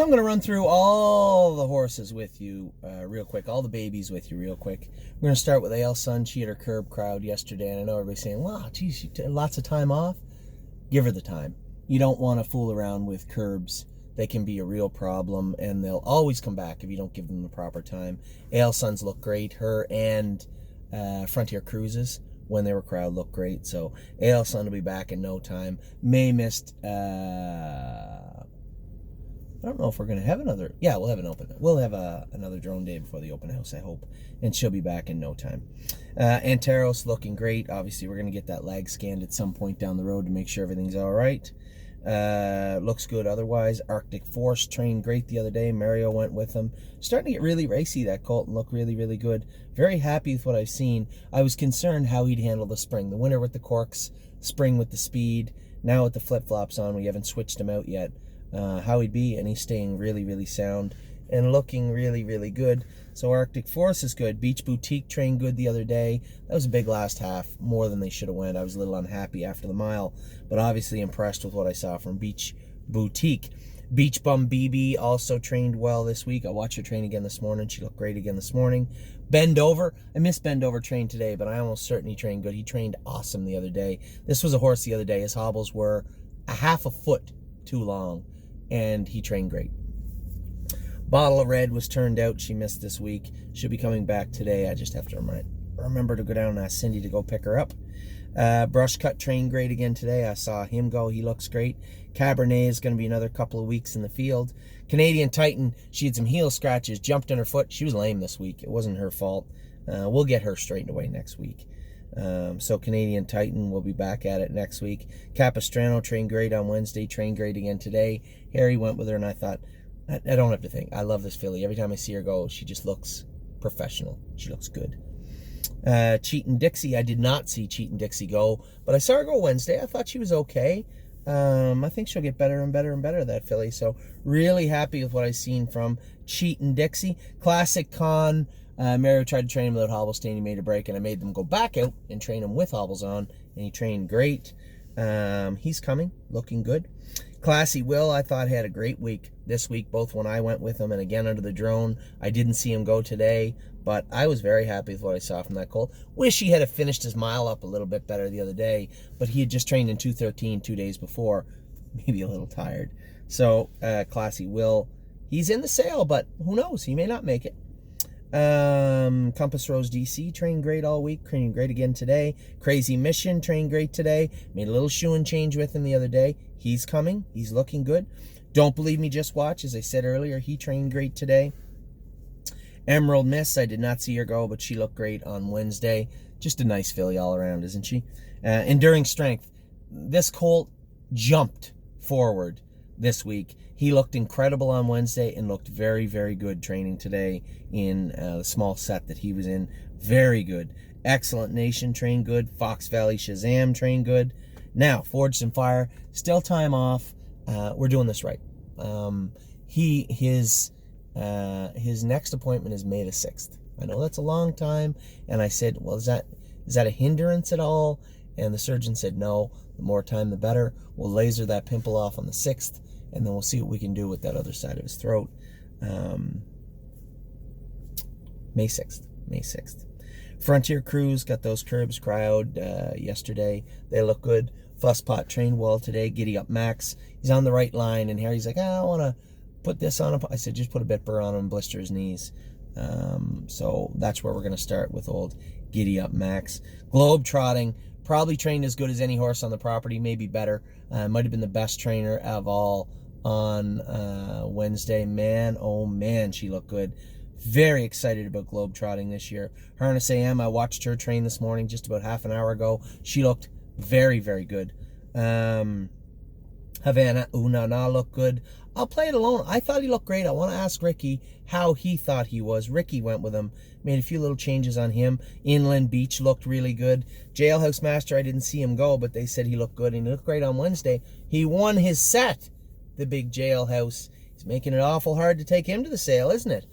So I'm going to run through all the horses with you real quick, all the babies with you real quick. We're going to start with Ale Sun. She had her curb crowd yesterday, and I know everybody's saying, wow, geez, she took lots of time off. Give her the time. You don't want to fool around with curbs. They can be a real problem, and they'll always come back if you don't give them the proper time. Ale Suns look great. Her and Frontier Cruises, when they were crowd, looked great. So Ale Sun will be back in no time. May missed... I don't know if we're going to have another... Yeah, we'll have an open... We'll have another drone day before the open house, I hope. And she'll be back in no time. Anteros looking great. Obviously, we're going to get that lag scanned at some point down the road to make sure everything's all right. Looks good otherwise. Arctic Force trained great the other day. Mario went with him. Starting to get really racy, that colt, and look really, really good. Very happy with what I've seen. I was concerned how he'd handle the spring. The winter with the corks, spring with the speed. Now with the flip-flops on, we haven't switched him out yet. How he'd be, and he's staying really, really sound and looking really, really good. So Arctic Force is good. Beach Boutique trained good the other day. That was a big last half, more than they should have went. I was a little unhappy after the mile, but obviously impressed with what I saw from Beach Boutique. Beach Bum BB also trained well this week. I watched her train again this morning. She looked great again this morning. Bend Over. I missed Bend Over train today, but I almost certainly trained good. He trained awesome the other day. This was a horse the other day. His hobbles were a half a foot too long, and he trained great. Bottle of Red was turned out. She missed this week. She'll be coming back today. I just have to remember to go down and ask Cindy to go pick her up. Brush Cut trained great again today. I saw him go. He looks great. Cabernet is going to be another couple of weeks in the field. Canadian Titan, she had some heel scratches, jumped on her foot. She was lame this week. It wasn't her fault. We'll get her straightened away next week. So Canadian Titan will be back at it next week. Capistrano trained great on Wednesday, trained great again today. Harry went with her, and I thought, I don't have to think. I love this filly. Every time I see her go, she just looks professional. She looks good. Cheatin' Dixie, I did not see Cheatin' Dixie go, but I saw her go Wednesday. I thought she was okay. I think she'll get better and better and better, that filly. So really happy with what I've seen from Cheatin' Dixie. Classic Con. Mario tried to train him without hobbles, and he made a break, and I made them go back out and train him with hobbles on, and he trained great. He's coming, looking good. Classy Will, I thought, had a great week this week, both when I went with him and again under the drone. I didn't see him go today, but I was very happy with what I saw from that colt. Wish he had finished his mile up a little bit better the other day, but he had just trained in 2:13 2 days before. Maybe a little tired. So, Classy Will, he's in the sale, but who knows? He may not make it. Compass Rose DC trained great all week, trained great again today. Crazy Mission trained great today. Made a little shoe and change with him the other day. He's coming. He's looking good. Don't Believe Me, Just Watch. As I said earlier, he trained great today. Emerald Miss, I did not see her go, but she looked great on Wednesday. Just a nice filly all around, isn't she? Enduring Strength. This colt jumped forward this week. He looked incredible on Wednesday and looked very, very good training today in the small set that he was in. Very good. Excellent Nation trained good. Fox Valley Shazam trained good. Now, Forged in Fire, still time off. We're doing this right. His next appointment is May the 6th. I know that's a long time, and I said, well, is that a hindrance at all? And the surgeon said, no, the more time the better. We'll laser that pimple off on the 6th, and then we'll see what we can do with that other side of his throat. May 6th. Frontier Cruise got those curbs crowd yesterday. They look good. Fusspot trained well today. Giddy Up Max. He's on the right line, and Harry's like, I want to put this on him. I said, just put a bit burr on him and blister his knees. So that's where we're going to start with old Giddy Up Max. Globe Trotting. Probably trained as good as any horse on the property, maybe better. Might have been the best trainer of all on Wednesday. Man, oh man, she looked good. Very excited about Globe Trotting this year. Harness AM, I watched her train this morning just about half an hour ago. She looked very, very good. Havana Unana looked good. I'll play it alone. I thought he looked great. I want to ask Ricky how he thought he was. Ricky went with him. Made a few little changes on him. Inland Beach looked really good. Jailhouse Master, I didn't see him go, but they said he looked good, and he looked great on Wednesday. He won his set, the big Jailhouse. It's making it awful hard to take him to the sale, isn't it?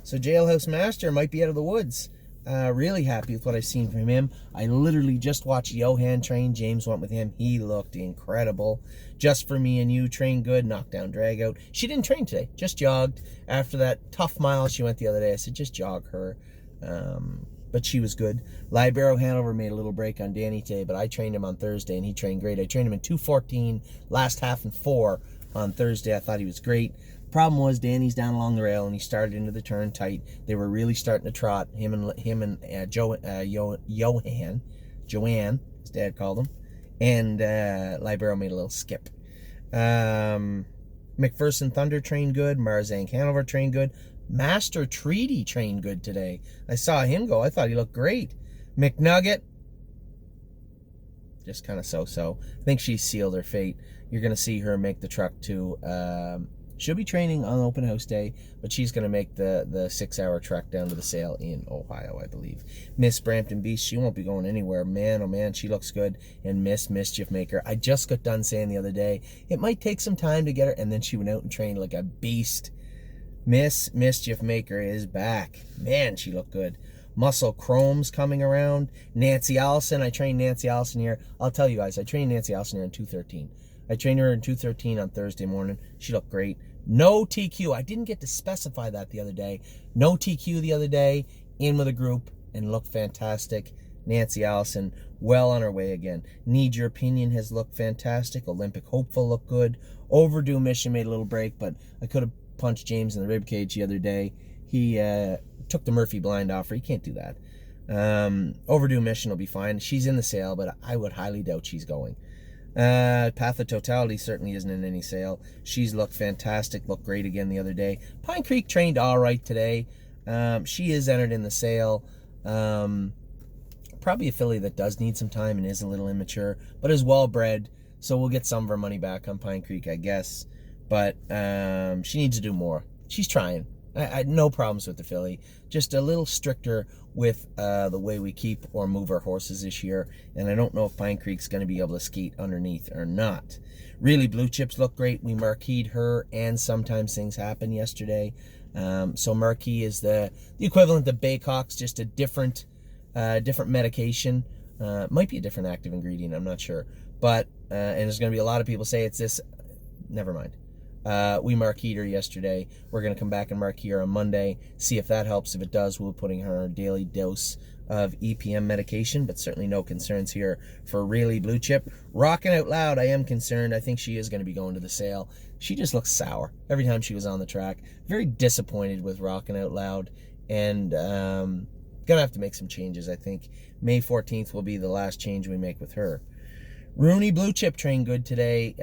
So Jailhouse Master might be out of the woods. Really happy with what I've seen from him. I literally just watched Johan train. James went with him. He looked incredible. Just for me and you, trained good, knocked down, drag out. She didn't train today, just jogged. After that tough mile she went the other day, I said, just jog her. But she was good. Libero Hanover made a little break on Danny today, but I trained him on Thursday, and he trained great. I trained him in 2:14, last half in 4 on Thursday. I thought he was great. Problem was Danny's down along the rail, and he started into the turn tight. They were really starting to trot. Him and Joanne, his dad called him, and Libero made a little skip. McPherson Thunder trained good. Marzank Hanover trained good. Master Treaty trained good today. I saw him go. I thought he looked great. McNugget, just kind of so-so. I think she sealed her fate. You're going to see her make the truck to... she'll be training on open house day, but she's going to make the 6-hour trek down to the sale in Ohio, I believe. Miss Brampton Beast, she won't be going anywhere. Man, oh man, she looks good. And Miss Mischief Maker, I just got done saying the other day, it might take some time to get her, and then she went out and trained like a beast. Miss Mischief Maker is back. Man, she looked good. Muscle Chrome's coming around. Nancy Allison, I trained Nancy Allison here. I'll tell you guys, I trained Nancy Allison here in 2:13. I trained her in 2:13 on Thursday morning. She looked great. No TQ. I didn't get to specify that the other day. No TQ the other day. In with a group and looked fantastic. Nancy Allison, well on her way again. Need Your Opinion has looked fantastic. Olympic Hopeful looked good. Overdue Mission made a little break, but I could have punched James in the rib cage the other day. He took the Murphy blind offer. He can't do that. Overdue Mission will be fine. She's in the sale, but I would highly doubt she's going. Path of Totality certainly isn't in any sale. She's looked fantastic, looked great again the other day. Pine Creek trained all right today. She is entered in the sale. Probably a filly that does need some time and is a little immature, but is well bred, so we'll get some of our money back on Pine Creek, I guess. But she needs to do more. She's trying. I had no problems with the filly. Just a little stricter with the way we keep or move our horses this year. And I don't know if Pine Creek's going to be able to skate underneath or not. Really, Blue Chips look great. We marqueed her, and Sometimes Things Happen yesterday. So marquee is the equivalent of Baycox, just a different medication. Might be a different active ingredient. I'm not sure. But and there's going to be a lot of people say it's this. Never mind. We marqueed her yesterday. We're going to come back and marquee her on Monday, see if that helps. If it does, we'll be putting her on a daily dose of EPM medication, but certainly no concerns here for Really Blue Chip. Rocking Out Loud, I am concerned. I think she is going to be going to the sale. She just looks sour every time she was on the track. Very disappointed with Rocking Out Loud, and going to have to make some changes, I think. May 14th will be the last change we make with her. Rooney Blue Chip trained good today.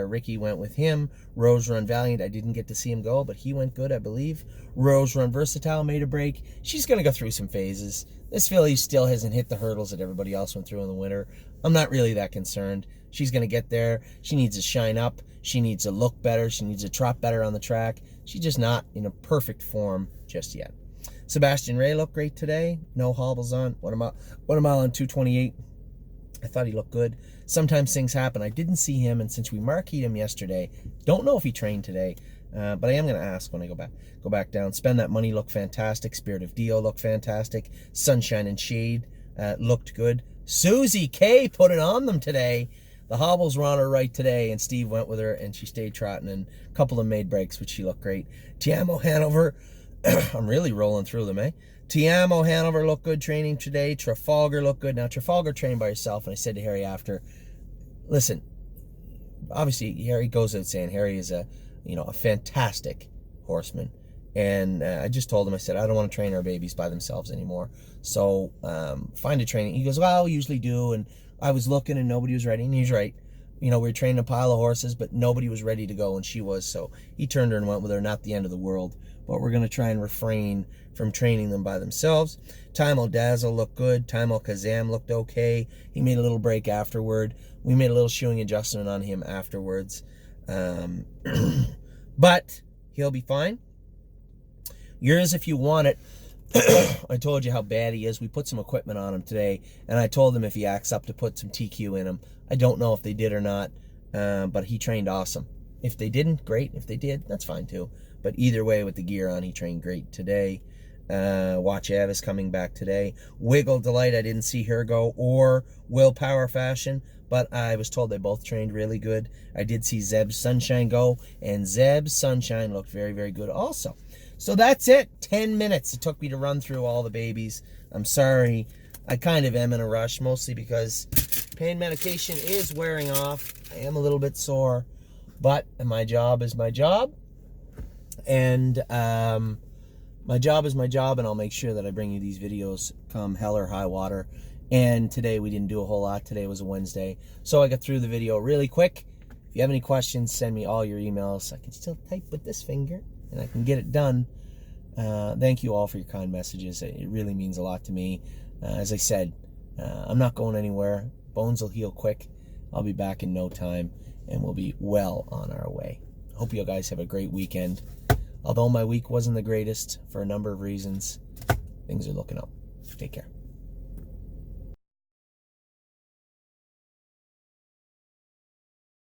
Ricky went with him. Rose Run Valiant, I didn't get to see him go, but he went good, I believe. Rose Run Versatile made a break. She's going to go through some phases. This filly still hasn't hit the hurdles that everybody else went through in the winter. I'm not really that concerned. She's going to get there. She needs to shine up. She needs to look better. She needs to trot better on the track. She's just not in a perfect form just yet. Sebastian Ray looked great today. No hobbles on. 1 mile on 2:28. I thought he looked good. Sometimes Things Happen. I didn't see him, and since we marqueed him yesterday, don't know if he trained today, but I am going to ask when I go back down. Spend That Money looked fantastic. Spirit of Dio looked fantastic. Sunshine and Shade looked good. Susie K put it on them today. The hobbles were on her right today, and Steve went with her, and she stayed trotting, and a couple of made breaks, which she looked great. Tiamo Hanover, I'm really rolling through them, eh? Tiamo Hanover looked good training today. Trafalgar looked good. Now, Trafalgar trained by herself, and I said to Harry after, listen, obviously, Harry goes out saying Harry is a fantastic horseman. And I just told him, I said, I don't want to train our babies by themselves anymore. So find a training. He goes, well, we usually do. And I was looking and nobody was ready. And he's right. We were training a pile of horses, but nobody was ready to go, and she was. So he turned her and went with her. Not the end of the world. But we're going to try and refrain from training them by themselves. Timo Dazzle looked good. Timo Kazam looked okay. He made a little break afterward. We made a little shoeing adjustment on him afterwards. But he'll be fine. Yours if you want it. I told you how bad he is. We put some equipment on him today, and I told him if he acts up to put some TQ in him. I don't know if they did or not, but he trained awesome. If they didn't, great. If they did, that's fine too. But either way, with the gear on, he trained great today. Watch Ev is coming back today. Wiggle Delight, I didn't see her go, or Willpower Fashion, but I was told they both trained really good. I did see Zeb's Sunshine go, and Zeb's Sunshine looked very, very good also. So that's it. 10 minutes it took me to run through all the babies. I'm sorry. I kind of am in a rush, mostly because pain medication is wearing off. I am a little bit sore, but my job is my job. And my job is my job, and I'll make sure that I bring you these videos come hell or high water. And today we didn't do a whole lot. Today was a Wednesday, so I got through the video really quick. If you have any questions, send me all your emails. I can still type with this finger, and I can get it done. Thank you all for your kind messages. It really means a lot to me. As I said, I'm not going anywhere. Bones will heal quick. I'll be back in no time, and we'll be well on our way. Hope you guys have a great weekend. Although my week wasn't the greatest for a number of reasons, things are looking up. Take care.